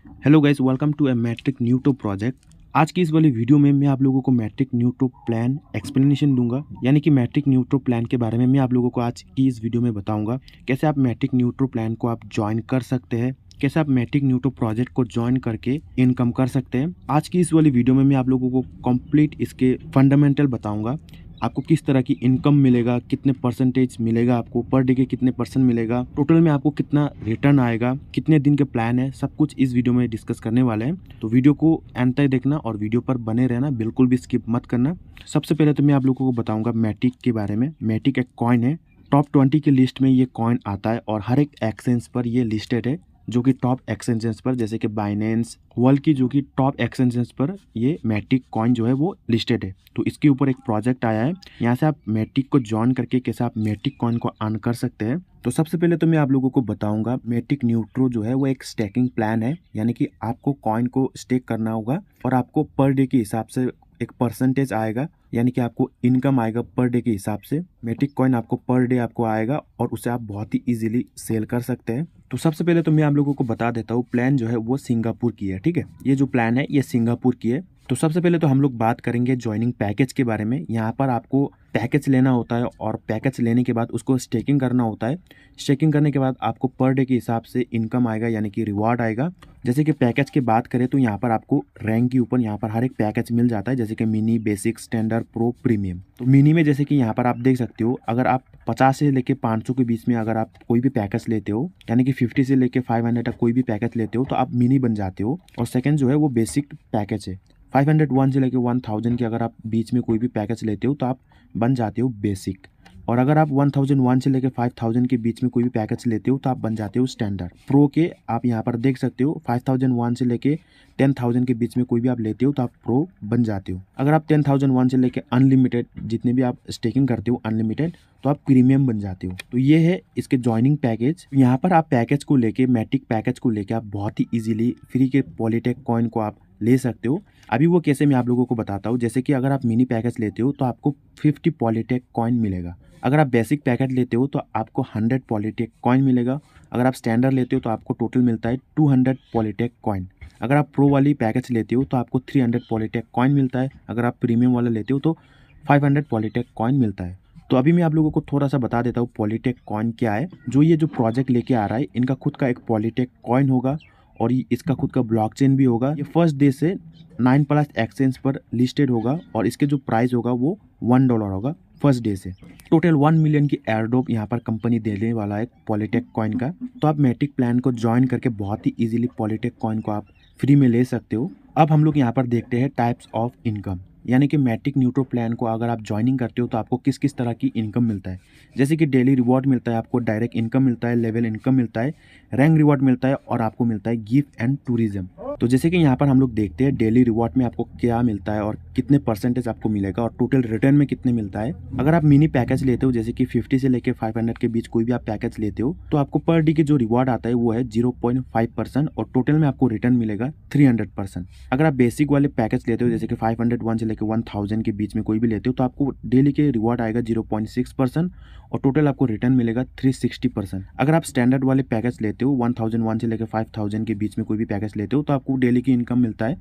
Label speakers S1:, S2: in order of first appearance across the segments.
S1: Hello guys, welcome to a matric newton project. आज की इस वाली वीडियो में मैं आप लोगों को मैट्रिक न्यूटो प्लान एक्सप्लेनेशन दूंगा, यानी कि मैट्रिक न्यूटो प्लान के बारे में मैं आप लोगों को आज की इस वीडियो में बताऊंगा कैसे आप मैट्रिक न्यूटो प्लान को आप ज्वाइन कर सकते हैं, कैसे आप मैट्रिक न्यूटो प्रोजेक्ट को ज्वाइन करके इनकम कर सकते हैं। आज की इस वाली वीडियो में मैं आप लोगों को कंप्लीट इसके फंडामेंटल बताऊंगा। आपको किस तरह की इनकम मिलेगा, कितने परसेंटेज मिलेगा, आपको पर डे के कितने परसेंट मिलेगा, टोटल में आपको कितना रिटर्न आएगा, कितने दिन के प्लान है, सब कुछ इस वीडियो में डिस्कस करने वाले हैं। तो वीडियो को एंड तक देखना और वीडियो पर बने रहना, बिल्कुल भी स्किप मत करना। सबसे पहले तो मैं आप लोगों को बताऊंगा मैटिक के बारे में। मैटिक एक कॉइन है, टॉप 20 की लिस्ट में ये कॉइन आता है और हर एक एक्सचेंज पर ये लिस्टेड है, जो कि टॉप एक्सचेंजेस पर जैसे कि बाइनेंस वर्ल्ड की जो कि टॉप एक्सचेंजेस पर ये मैटिक कॉइन जो है वो लिस्टेड है। तो इसके ऊपर एक प्रोजेक्ट आया है, यहाँ से आप मैटिक को ज्वाइन करके कैसे आप मैटिक कॉइन को अर्न कर सकते हैं। तो सबसे पहले तो मैं आप लोगों को बताऊंगा मैटिक न्यूट्रो जो है वो एक स्टेकिंग प्लान है, यानी कि आपको कॉइन को स्टेक करना होगा और आपको पर डे के हिसाब से एक परसेंटेज आएगा, यानी कि आपको इनकम आएगा पर डे के हिसाब से। मैटिक कॉइन आपको पर डे आपको आएगा और उसे आप बहुत ही इजीली सेल कर सकते हैं। तो सबसे पहले तो मैं आप लोगों को बता देता हूँ, प्लान जो है वो सिंगापुर की है, ठीक है। ये जो प्लान है ये सिंगापुर की है। तो सबसे पहले तो हम लोग बात करेंगे ज्वाइनिंग पैकेज के बारे में। यहाँ पर आपको पैकेज लेना होता है और पैकेज लेने के बाद उसको स्टेकिंग करना होता है। स्टेकिंग करने के बाद आपको पर डे के हिसाब से इनकम आएगा, यानी कि रिवॉर्ड आएगा। जैसे कि पैकेज की बात करें तो यहाँ पर आपको रैंक के ऊपर यहाँ पर हर एक पैकेज मिल जाता है, जैसे कि mini, basic, standard, pro, premium. तो मिनी में जैसे कि यहाँ पर आप देख सकते हो, अगर आप 50 से लेके 500 के बीच में अगर आप कोई भी पैकेज लेते हो, यानी कि 50 से लेके 500 तक कोई भी पैकेज लेते हो तो आप मिनी बन जाते हो। और सेकंड जो है वो बेसिक पैकेज है। 501 से लेके 1000 के अगर आप बीच में कोई भी पैकेज लेते हो तो आप बन जाते हो बेसिक। और अगर आप 1001 से लेके 5000 के बीच में कोई भी पैकेज लेते हो तो आप बन जाते हो स्टैंडर्ड। प्रो के आप यहाँ पर देख सकते हो, 5001 से लेके 10,000 के बीच में कोई भी आप लेते हो तो आप प्रो बन जाते हो। अगर आप 10,001 से लेके अनलिमिटेड जितने भी आप स्टेकिंग करते हो अनलिमिटेड, तो आप प्रीमियम बन जाते हो। तो ये है इसके ज्वाइनिंग पैकेज। यहाँ पर आप पैकेज को लेके, मैटिक पैकेज को लेके आप बहुत ही इजीली फ्री के पॉलीटेक कॉइन को आप ले सकते हो। अभी वो कैसे मैं आप लोगों को बताता हूँ। जैसे कि अगर आप मिनी पैकेज लेते हो तो आपको 50 पॉलीटेक कॉइन मिलेगा। अगर आप बेसिक पैकेज लेते हो तो आपको 100 पॉलीटेक कॉइन मिलेगा। अगर आप स्टैंडर्ड लेते हो तो आपको टोटल मिलता है 200 पॉलीटेक कॉइन। अगर आप प्रो वाली पैकेज लेते हो तो आपको 300 पॉलीटेक कॉइन मिलता है। अगर आप प्रीमियम वाला लेते हो तो 500 पॉलीटेक कॉइन मिलता है। तो अभी मैं आप लोगों को थोड़ा सा बता देता हूँ पॉलीटेक कॉइन क्या है। जो ये जो प्रोजेक्ट लेके आ रहा है, इनका खुद का एक पॉलीटेक कॉइन होगा और इसका खुद का ब्लॉकचेन भी होगा। ये फर्स्ट डे से 9+ एक्सचेंज पर लिस्टेड होगा और इसके जो प्राइस होगा वो $1 होगा फर्स्ट डे से। टोटल 1 मिलियन की एयरड्रॉप यहाँ पर कंपनी देने वाला है पॉलीटेक कॉइन का। तो आप मैटिक प्लान को ज्वाइन करके बहुत ही इजीली पॉलीटेक कॉइन को आप फ्री में ले सकते हो। अब हम लोग यहाँ पर देखते हैं टाइप्स ऑफ इनकम, यानी कि मैटिक न्यूट्रो प्लान को अगर आप ज्वाइनिंग करते हो तो आपको किस किस तरह की इनकम मिलता है। जैसे कि डेली रिवॉर्ड मिलता है, आपको डायरेक्ट इनकम मिलता है, लेवल इनकम मिलता है, रैंक रिवॉर्ड मिलता है और आपको मिलता है गिफ्ट एंड टूरिज्म। तो जैसे कि यहाँ पर हम लोग देखते हैं डेली रिवॉर्ड में आपको क्या मिलता है और कितने परसेंटेज आपको मिलेगा और टोटल रिटर्न में कितने मिलता है। अगर आप मिनी पैकेज लेते हो, जैसे कि 50 से लेके 500 के बीच कोई भी आप पैकेज लेते हो, तो आपको पर डे के जो रिवॉर्ड आता है वो है 0.5% और टोटल में आपको रिटर्न मिलेगा 300%। अगर आप बेसिक वाले पैकेज लेते हो, जैसे कि 501 से लेके 1000 के बीच में कोई भी लेते हो, तो आपको डेली के रिवॉर्ड आएगा 0.6% और टोटल आपको रिटर्न मिलेगा 360%। अगर आप स्टैंडर्ड वाले पैकेज लेते हो, 1001 से लेकर 5000 के बीच में कोई भी पैकेज लेते हो, तो आपको डेली की इनकम मिलता है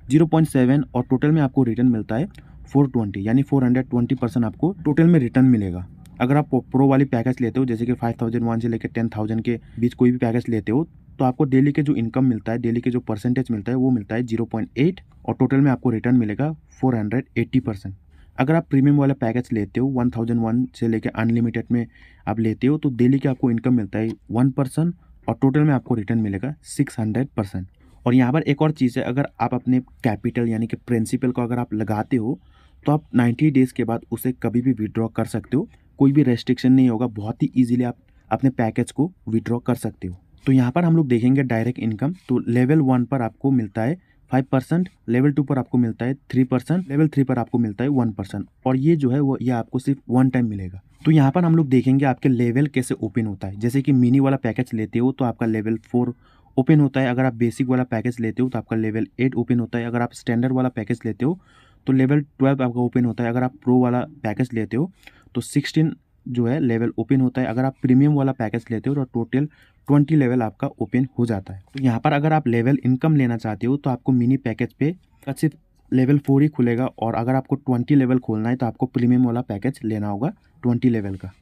S1: 0.7 और टोटल में आपको रिटर्न मिलता है 420, यानी 420% आपको टोटल में रिटर्न मिलेगा। अगर आप प्रो वाली पैकेज लेते हो, जैसे कि 5001 से लेकर 10,000 के बीच कोई भी पैकेज लेते हो, तो आपको डेली के जो इनकम मिलता है, डेली के जो परसेंटेज मिलता है वो मिलता है 0.8 और टोटल में आपको रिटर्न मिलेगा 480%। अगर आप प्रीमियम वाला पैकेज लेते हो, 1001 से लेकर अनलिमिटेड में आप लेते हो, तो डेली के आपको इनकम मिलता है 1% और टोटल में आपको रिटर्न मिलेगा 600%। और यहाँ पर एक और चीज़ है, अगर आप अपने कैपिटल यानी कि प्रिंसिपल को अगर आप लगाते हो तो आप 90 डेज़ के बाद उसे कभी भी विड्रॉ कर सकते हो, कोई भी रेस्ट्रिक्शन नहीं होगा। बहुत ही ईजिली आप अपने पैकेज को विड्रॉ कर सकते हो। तो यहाँ पर हम लोग देखेंगे डायरेक्ट इनकम। तो लेवल 1 पर आपको मिलता है 5%, लेवल 2 पर आपको मिलता है 3%, लेवल 3 पर आपको मिलता है 1% और ये जो है वो ये आपको सिर्फ 1 टाइम मिलेगा। तो यहाँ पर हम लोग देखेंगे आपके लेवल कैसे ओपन होता है। जैसे कि मिनी वाला पैकेज लेते हो तो आपका लेवल 4 ओपन होता है। अगर आप बेसिक वाला पैकेज लेते हो तो आपका लेवल 8 ओपन होता है। अगर आप स्टैंडर्ड वाला पैकेज लेते हो तो लेवल 12 आपका ओपन होता है। अगर आप प्रो वाला पैकेज लेते हो तो 16 जो है लेवल ओपन होता है। अगर आप प्रीमियम वाला पैकेज लेते हो तो टोटल 20 लेवल आपका ओपन हो जाता है। तो यहाँ पर अगर आप लेवल इनकम लेना चाहते हो तो आपको मिनी पैकेज पे का सिर्फ लेवल 4 ही खुलेगा, और अगर आपको 20 लेवल खोलना है तो आपको प्रीमियम वाला पैकेज लेना होगा 20 लेवल का।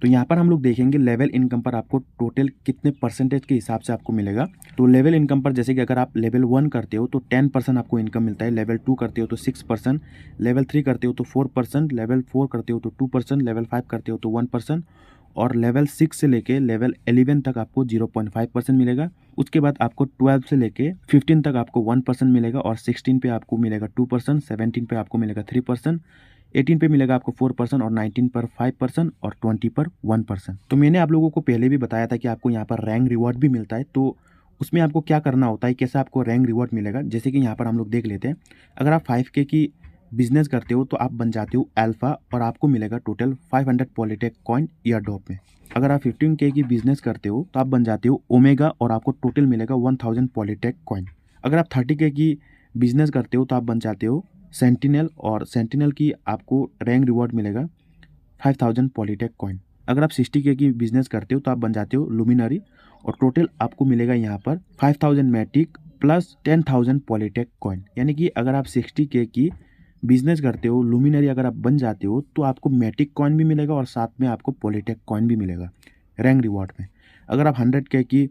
S1: तो यहाँ पर हम लोग देखेंगे लेवल इनकम पर आपको टोटल कितने परसेंटेज के हिसाब से आपको मिलेगा। तो लेवल इनकम पर जैसे कि अगर आप लेवल 1 करते हो तो 10% आपको इनकम मिलता है, लेवल 2 करते हो तो 6%, लेवल 3 करते हो तो 4%, लेवल 4 करते हो तो 2%, लेवल 5 करते हो तो 1%, और लेवल 6 से लेके लेवल 11 तक आपको 0.5% मिलेगा। उसके बाद आपको 12 से लेके 15 तक आपको 1% मिलेगा, और 16 पे आपको मिलेगा 2%, 17 पे आपको मिलेगा 3%, 18 पे मिलेगा आपको 4%, और 19 पर 5%, और 20 पर 1%। तो मैंने आप लोगों को पहले भी बताया था कि आपको यहाँ पर रैंक रिवॉर्ड भी मिलता है। तो उसमें आपको क्या करना होता है, कैसे आपको रैंक रिवॉर्ड मिलेगा, जैसे कि यहाँ पर हम लोग देख लेते हैं। अगर आप 5K की बिजनेस करते हो तो आप बन जाते हो अल्फा, और आपको मिलेगा टोटल 500 पॉलिटेक कॉइन ईयरड्रॉप में। अगर आप 15K की बिजनेस करते हो तो आप बन जाते हो ओमेगा, और आपको टोटल मिलेगा 1000 पॉलिटेक कॉइन। अगर आप 30K की बिजनेस करते हो तो आप बन जाते हो सेंटिनल, और सेंटिनल की आपको रैंक रिवॉर्ड मिलेगा 5000 पॉलिटेक कॉइन। अगर आप 60K की बिजनेस करते हो तो आप बन जाते हो लुमिनरी, और टोटल आपको मिलेगा यहाँ पर 5000 मैटिक प्लस 10,000 पॉलिटेक कॉइन। यानी कि अगर आप 60K की बिजनेस करते हो, लुमिनरी अगर आप बन जाते हो तो आपको मैटिक कॉइन भी मिलेगा, और साथ में आपको पॉलिटेक कॉइन भी मिलेगा रैंक रिवॉर्ड में। अगर आप 100K की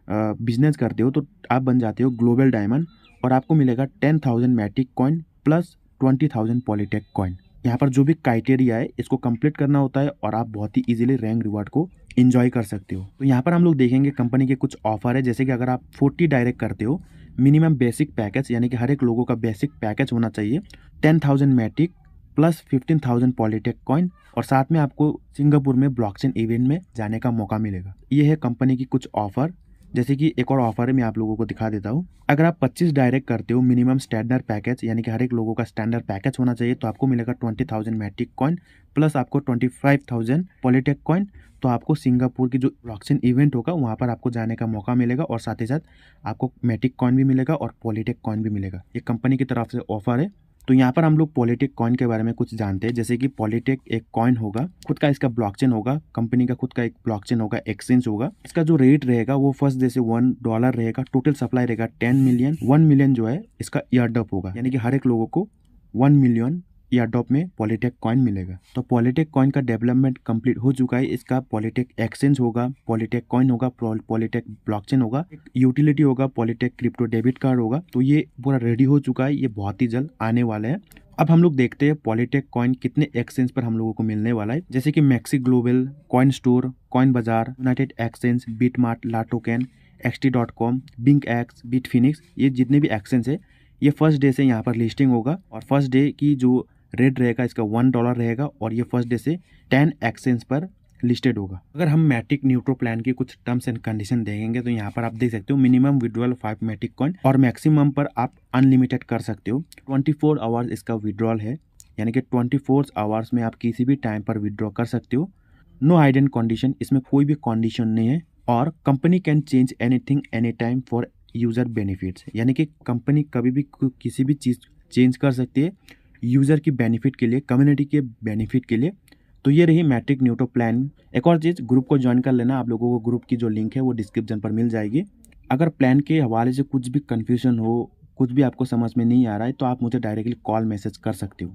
S1: बिजनेस करते हो तो आप बन जाते हो ग्लोबल डायमंड, और आपको मिलेगा 10,000 मैटिक कॉइन प्लस 20,000 पॉलिटेक कॉइन। यहाँ पर जो भी क्राइटेरिया है इसको कंप्लीट करना होता है, और आप बहुत ही इजीली रैंक रिवॉर्ड को एंजॉय कर सकते हो। तो यहाँ पर हम लोग देखेंगे कंपनी के कुछ ऑफर है, जैसे कि अगर आप 40 डायरेक्ट करते हो, मिनिमम बेसिक पैकेज यानी कि हर एक लोगों का बेसिक पैकेज होना चाहिए 10,000 मैटिक प्लस 15,000 पॉलिटेक कॉइन, और साथ में आपको सिंगापुर में ब्लॉकचेन इवेंट में जाने का मौका मिलेगा। ये है कंपनी की कुछ ऑफर। जैसे कि एक और ऑफर है, मैं आप लोगों को दिखा देता हूँ। अगर आप 25 डायरेक्ट करते हो, मिनिमम स्टैंडर्ड पैकेज यानी कि हर एक लोगों का स्टैंडर्ड पैकेज होना चाहिए, तो आपको मिलेगा 20,000 मैटिक कॉइन प्लस आपको 25,000 पॉलिटेक कॉइन। तो आपको सिंगापुर की जो ब्लॉकचेन इवेंट होगा वहाँ पर आपको जाने का मौका मिलेगा, और साथ ही साथ आपको मैटिक कॉइन भी मिलेगा और पॉलिटेक कॉइन भी मिलेगा। ये कंपनी की तरफ से ऑफर है। तो यहाँ पर हम लोग पॉलिटेक कॉइन के बारे में कुछ जानते हैं। जैसे कि पॉलिटेक एक कॉइन होगा, खुद का इसका ब्लॉकचेन होगा, कंपनी का खुद का एक ब्लॉकचेन होगा, एक्सचेंज होगा। इसका जो रेट रहेगा वो फर्स्ट डे से $1 रहेगा। टोटल सप्लाई रहेगा 10 मिलियन। 1 मिलियन जो है इसका ईयरड्रॉप होगा, यानी कि हर एक लोगों को 1 मिलियन ईयरड्रॉप में पॉलिटेक कॉइन मिलेगा। तो पॉलिटेक कॉइन का डेवलपमेंट कंप्लीट हो चुका है। इसका पॉलिटेक एक्सचेंज होगा, पॉलिटेक कॉइन होगा, पॉलिटेक ब्लॉकचेन होगा, यूटिलिटी होगा, पॉलिटेक क्रिप्टो डेबिट कार्ड होगा। तो ये पूरा रेडी हो चुका है, ये बहुत ही जल्द आने वाला है। अब हम लोग देखते हैं पॉलिटेक कॉइन कितने एक्सचेंज पर हम लोगों को मिलने वाला है। जैसे कि maxi global, coin store, coin बाजार, यूनाइटेड एक्सचेंज, बिटमार्ट, लाटोकेन, xt.com, बिंकएक्स, बिटफिनिक्स, ये जितने भी एक्सचेंज है ये फर्स्ट डे से यहाँ पर लिस्टिंग होगा। और फर्स्ट डे की जो रेट रहेगा इसका $1 रहेगा, और ये फर्स्ट डे से 10 एक्सचेंज पर लिस्टेड होगा। अगर हम मैटिक न्यूट्रो प्लान की कुछ टर्म्स एंड कंडीशन देखेंगे तो यहाँ पर आप देख सकते हो मिनिमम विड्रॉल 5 मैटिक कॉइन, और मैक्सिमम पर आप अनलिमिटेड कर सकते हो। 24 आवर्स इसका विड्रॉल है, यानी कि 24 आवर्स में आप किसी भी टाइम पर विड्रॉ कर सकते हो। नो हाइडन कंडीशन, इसमें कोई भी कंडीशन नहीं है। और company can change anything any time for user benefits, यानी कि कंपनी कभी भी किसी भी चीज़ चेंज कर सकती है यूज़र की बेनिफिट के लिए, कम्युनिटी के बेनिफिट के लिए। तो ये रही मैट्रिक न्यूट्रो प्लान। एक और चीज़, ग्रुप को ज्वाइन कर लेना। आप लोगों को ग्रुप की जो लिंक है वो डिस्क्रिप्शन पर मिल जाएगी। अगर प्लान के हवाले से कुछ भी कन्फ्यूजन हो, कुछ भी आपको समझ में नहीं आ रहा है, तो आप मुझे डायरेक्टली कॉल मैसेज कर सकते हो।